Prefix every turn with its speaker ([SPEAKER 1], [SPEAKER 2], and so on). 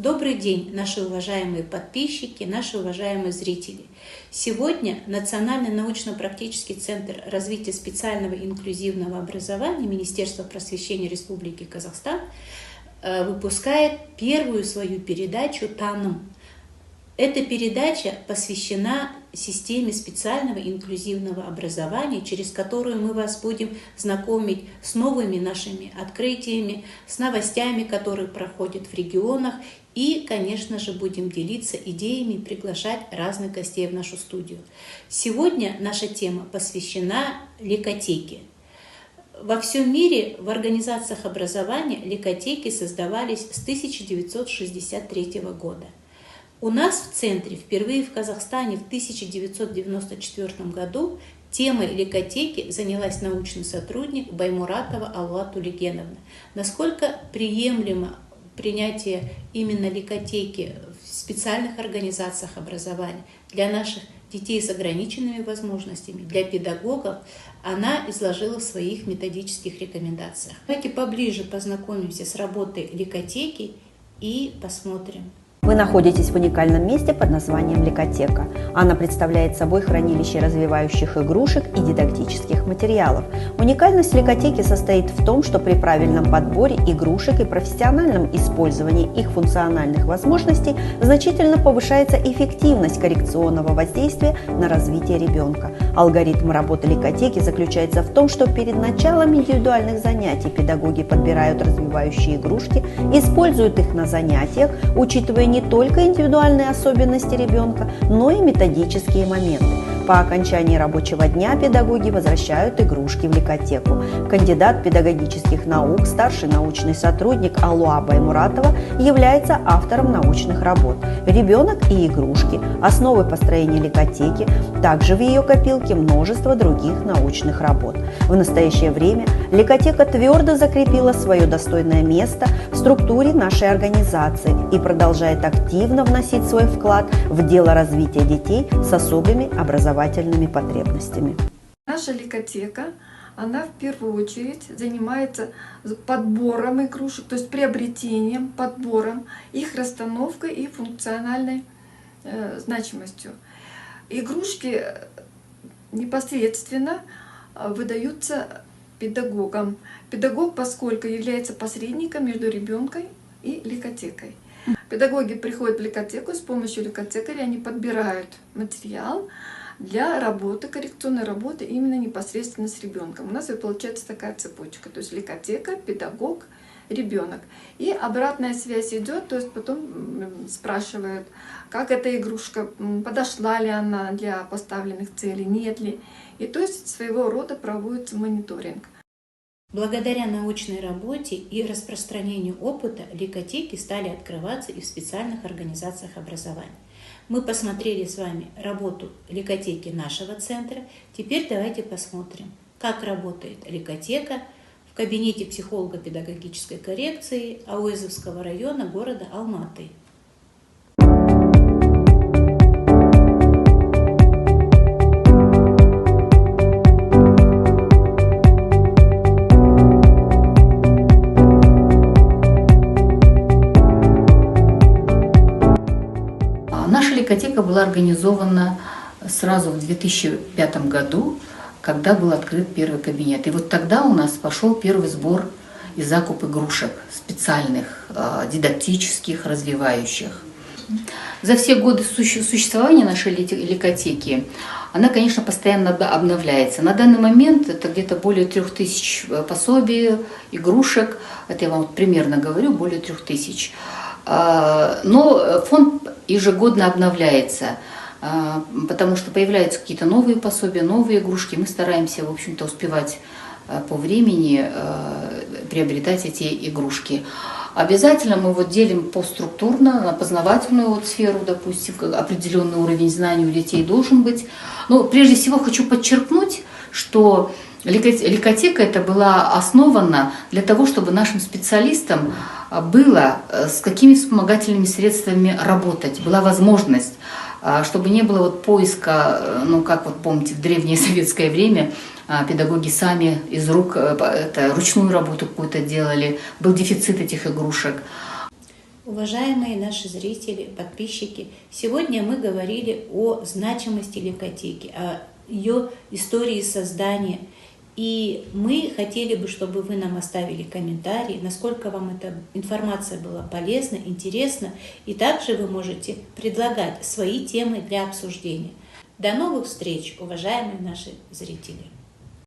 [SPEAKER 1] Добрый день, наши уважаемые подписчики, наши уважаемые зрители. Сегодня Национальный научно-практический центр развития специального и инклюзивного образования Министерства просвещения Республики Казахстан выпускает первую свою передачу «Таным». Эта передача посвящена системе специального и инклюзивного образования, через которую мы вас будем знакомить с новыми нашими открытиями, с новостями, которые проходят в регионах, и, конечно же, будем делиться идеями и приглашать разных гостей в нашу студию. Сегодня наша тема посвящена ликотеке. Во всем мире в организациях образования ликотеки создавались с 1963 года. У нас в центре впервые в Казахстане в 1994 году темой ликотеки занялась научный сотрудник Баймуратова Алла Тулегеновна. Насколько приемлемо принятие именно ликотеки в специальных организациях образования для наших детей с ограниченными возможностями, для педагогов, она изложила в своих методических рекомендациях. Давайте поближе познакомимся с работой ликотеки и посмотрим.
[SPEAKER 2] Вы находитесь в уникальном месте под названием ликотека. Она представляет собой хранилище развивающих игрушек и дидактических материалов. Уникальность ликотеки состоит в том, что при правильном подборе игрушек и профессиональном использовании их функциональных возможностей значительно повышается эффективность коррекционного воздействия на развитие ребенка. Алгоритм работы ликотеки заключается в том, что перед началом индивидуальных занятий педагоги подбирают развивающие игрушки, используют их на занятиях, учитывая не только индивидуальные особенности ребенка, но и методические моменты. По окончании рабочего дня педагоги возвращают игрушки в ликотеку. Кандидат педагогических наук, старший научный сотрудник Алуа Баймуратова является автором научных работ «Ребенок и игрушки. Основы построения ликотеки». Также в ее копилке множество других научных работ. В настоящее время ликотека твердо закрепила свое достойное место в структуре нашей организации и продолжает активно вносить свой вклад в дело развития детей с особыми образовательными потребностями.
[SPEAKER 3] Наша ликотека, она в первую очередь занимается подбором игрушек, то есть приобретением, подбором, их расстановкой и функциональной значимостью. Игрушки непосредственно выдаются педагогам. Педагог, поскольку является посредником между ребенком и ликотекой. Педагоги приходят в ликотеку, с помощью ликотекаря они подбирают материал для работы, коррекционной работы именно непосредственно с ребенком. У нас и получается такая цепочка, то есть ликотека, педагог, ребенок. И обратная связь идет, то есть потом спрашивают, как эта игрушка, подошла ли она для поставленных целей, нет ли. И то есть своего рода проводится мониторинг.
[SPEAKER 1] Благодаря научной работе и распространению опыта ликотеки стали открываться и в специальных организациях образования. Мы посмотрели с вами работу ликотеки нашего центра. Теперь давайте посмотрим, как работает ликотека в кабинете психолого-педагогической коррекции Ауэзовского района города Алматы.
[SPEAKER 4] Ликотека была организована сразу в 2005 году, когда был открыт первый кабинет. И вот тогда у нас пошел первый сбор и закуп игрушек специальных, дидактических, развивающих. За все годы существования нашей ликотеки она, конечно, постоянно обновляется. На данный момент это где-то более 3000 пособий, игрушек. Это я вам примерно говорю, более 3000. Но фонд ежегодно обновляется, потому что появляются какие-то новые пособия, новые игрушки. Мы стараемся, в общем-то, успевать по времени приобретать эти игрушки. Обязательно мы вот делим постструктурно на познавательную вот сферу, допустим, определенный уровень знаний у детей должен быть. Но прежде всего хочу подчеркнуть, что ликотека это была основана для того, чтобы нашим специалистам было с какими вспомогательными средствами работать, была возможность, чтобы не было вот поиска, ну как вот помните, в древнее советское время педагоги сами из рук ручную работу какую-то делали, был дефицит этих игрушек.
[SPEAKER 1] Уважаемые наши зрители, подписчики, сегодня мы говорили о значимости лейкотеки, о ее истории создания. И мы хотели бы, чтобы вы нам оставили комментарии, насколько вам эта информация была полезна, интересна. И также вы можете предлагать свои темы для обсуждения. До новых встреч, уважаемые наши зрители!